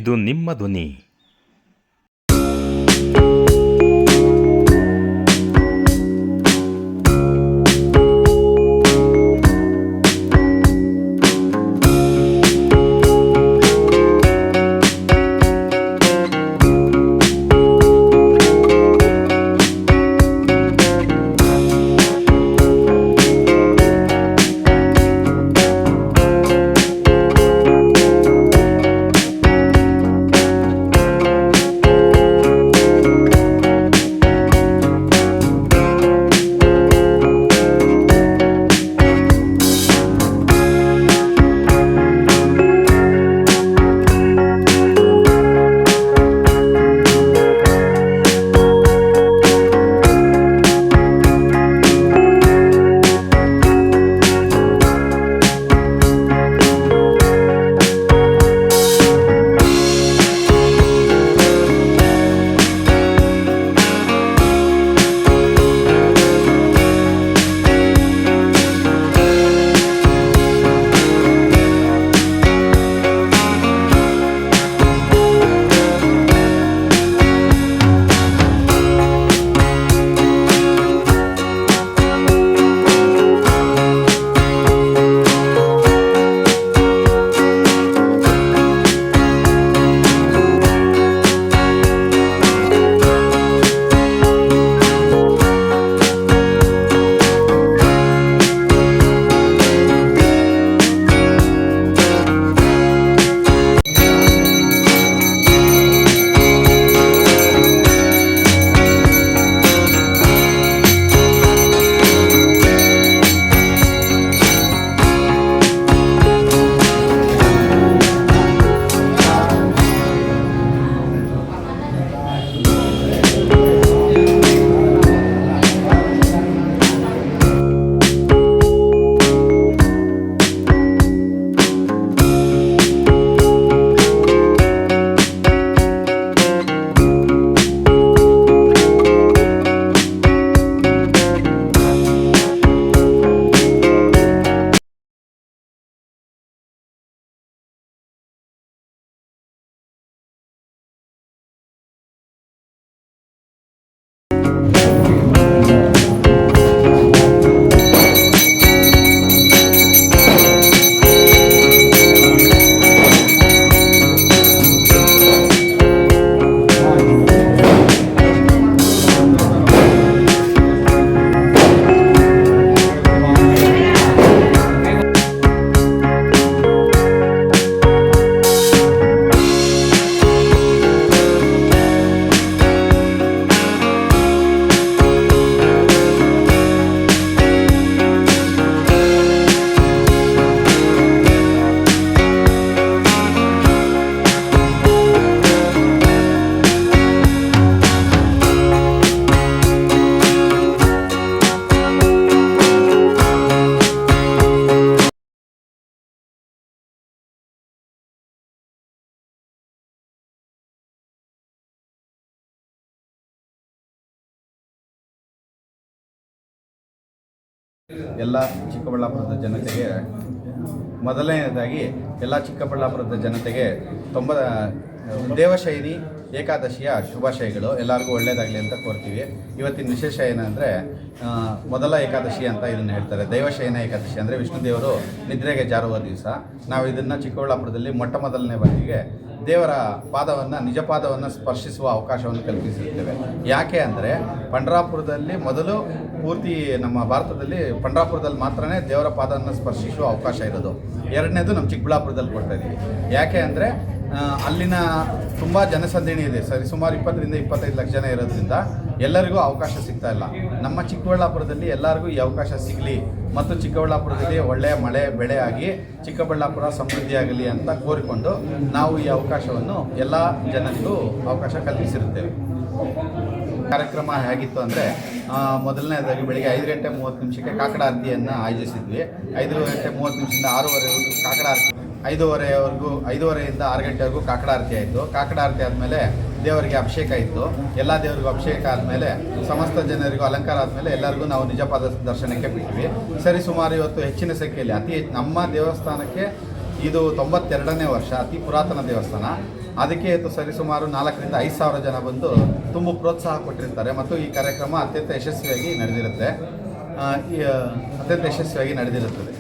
ಇದು ನಿಮ್ಮ ಧ್ವನಿ. ಎಲ್ಲ ಚಿಕ್ಕಬಳ್ಳಾಪುರದ ಜನತೆಗೆ ಮೊದಲನೆಯದಾಗಿ ಎಲ್ಲ ಚಿಕ್ಕಬಳ್ಳಾಪುರದ ಜನತೆಗೆ ದೇವಶಯನಿ ಏಕಾದಶಿಯ ಶುಭಾಶಯಗಳು. ಎಲ್ಲರಿಗೂ ಒಳ್ಳೆಯದಾಗಲಿ ಅಂತ ಕೋರ್ತೀವಿ. ಇವತ್ತಿನ ವಿಶೇಷ ಏನಂದರೆ ಮೊದಲ ಏಕಾದಶಿ ಅಂತ ಇದನ್ನು ಹೇಳ್ತಾರೆ. ದೇವಶಯನ ಏಕಾದಶಿ ಅಂದರೆ ವಿಷ್ಣುದೇವರು ನಿದ್ರೆಗೆ ಜಾರುವ ದಿವಸ. ನಾವು ಇದನ್ನು ಚಿಕ್ಕಬಳ್ಳಾಪುರದಲ್ಲಿ ಮೊದಲನೇ ಬಾರಿಗೆ ದೇವರ ಪಾದವನ್ನು ನಿಜ ಪಾದವನ್ನು ಸ್ಪರ್ಶಿಸುವ ಅವಕಾಶವನ್ನು ಕಲ್ಪಿಸಿರ್ತೇವೆ. ಯಾಕೆ ಅಂದರೆ ಪಂಢರಾಪುರದಲ್ಲಿ ಮೊದಲು ಪೂರ್ತಿ ನಮ್ಮ ಭಾರತದಲ್ಲಿ ಪಂಢರಾಪುರದಲ್ಲಿ ಮಾತ್ರನೇ ದೇವರ ಪಾದವನ್ನು ಸ್ಪರ್ಶಿಸುವ ಅವಕಾಶ ಇರೋದು. ಎರಡನೇದು ನಮ್ಮ ಚಿಕ್ಕಬಳ್ಳಾಪುರದಲ್ಲಿ ಕೊಡ್ತಾ ಇದ್ದೀವಿ. ಯಾಕೆ ಅಂದರೆ ಅಲ್ಲಿನ ತುಂಬ ಜನಸಂದಣಿ ಇದೆ. ಸುಮಾರು 20ರಿಂದ 25 ಲಕ್ಷ ಜನ ಇರೋದ್ರಿಂದ ಎಲ್ಲರಿಗೂ ಅವಕಾಶ ಸಿಗ್ತಾ ಇಲ್ಲ. ನಮ್ಮ ಚಿಕ್ಕಬಳ್ಳಾಪುರದಲ್ಲಿ ಎಲ್ಲರಿಗೂ ಈ ಅವಕಾಶ ಸಿಗಲಿ ಮತ್ತು ಚಿಕ್ಕಬಳ್ಳಾಪುರದಲ್ಲಿ ಒಳ್ಳೆಯ ಮಳೆ ಬೆಳೆ ಆಗಿ ಚಿಕ್ಕಬಳ್ಳಾಪುರ ಸಮೃದ್ಧಿಯಾಗಲಿ ಅಂತ ಕೋರಿಕೊಂಡು ನಾವು ಈ ಅವಕಾಶವನ್ನು ಎಲ್ಲ ಜನರಿಗೂ ಅವಕಾಶ ಕಲ್ಪಿಸಿರುತ್ತೇವೆ. ಕಾರ್ಯಕ್ರಮ ಹೇಗಿತ್ತು ಅಂದರೆ ಮೊದಲನೇದಾಗಿ ಬೆಳಿಗ್ಗೆ 5 ಗಂಟೆ 30 ನಿಮಿಷಕ್ಕೆ ಕಾಕಡ ಆರತಿಯನ್ನು ಆಯೋಜಿಸಿದ್ವಿ. 5 ಗಂಟೆ 30 ನಿಮಿಷದಿಂದ 6:30ವರೆಗೂ ಕಾಕಡ ಆರತಿ, 5:30ಯಿಂದ 6 ಗಂಟೆವರೆಗೂ ಕಾಕಡ ಆರತಿ ಆಯಿತು. ಕಾಕಡ ಆರತಿ ಆದಮೇಲೆ ದೇವರಿಗೆ ಅಭಿಷೇಕ ಇತ್ತು. ಎಲ್ಲ ದೇವರಿಗೂ ಅಭಿಷೇಕ ಆದಮೇಲೆ ಸಮಸ್ತ ಜನರಿಗೂ ಅಲಂಕಾರ ಆದಮೇಲೆ ಎಲ್ಲರಿಗೂ ನಾವು ನಿಜಪಾದ ದರ್ಶನಕ್ಕೆ ಬಿಟ್ವಿ. ಸುಮಾರು ಇವತ್ತು ಹೆಚ್ಚಿನ ಸಂಖ್ಯೆಯಲ್ಲಿ ನಮ್ಮ ದೇವಸ್ಥಾನಕ್ಕೆ ಇದು 92ನೇ ವರ್ಷ, ಅತಿ ಪುರಾತನ ದೇವಸ್ಥಾನ. ಅದಕ್ಕೆ ಸರಿಸುಮಾರು 4ರಿಂದ 5 ಸಾವಿರ ಜನ ಬಂದು ತುಂಬ ಪ್ರೋತ್ಸಾಹ ಕೊಟ್ಟಿರ್ತಾರೆ ಮತ್ತು ಈ ಕಾರ್ಯಕ್ರಮ ಅತ್ಯಂತ ಯಶಸ್ವಿಯಾಗಿ ನಡೆದಿರುತ್ತೆ. ಅತ್ಯಂತ ಯಶಸ್ವಿಯಾಗಿ ನಡೆದಿರುತ್ತದೆ.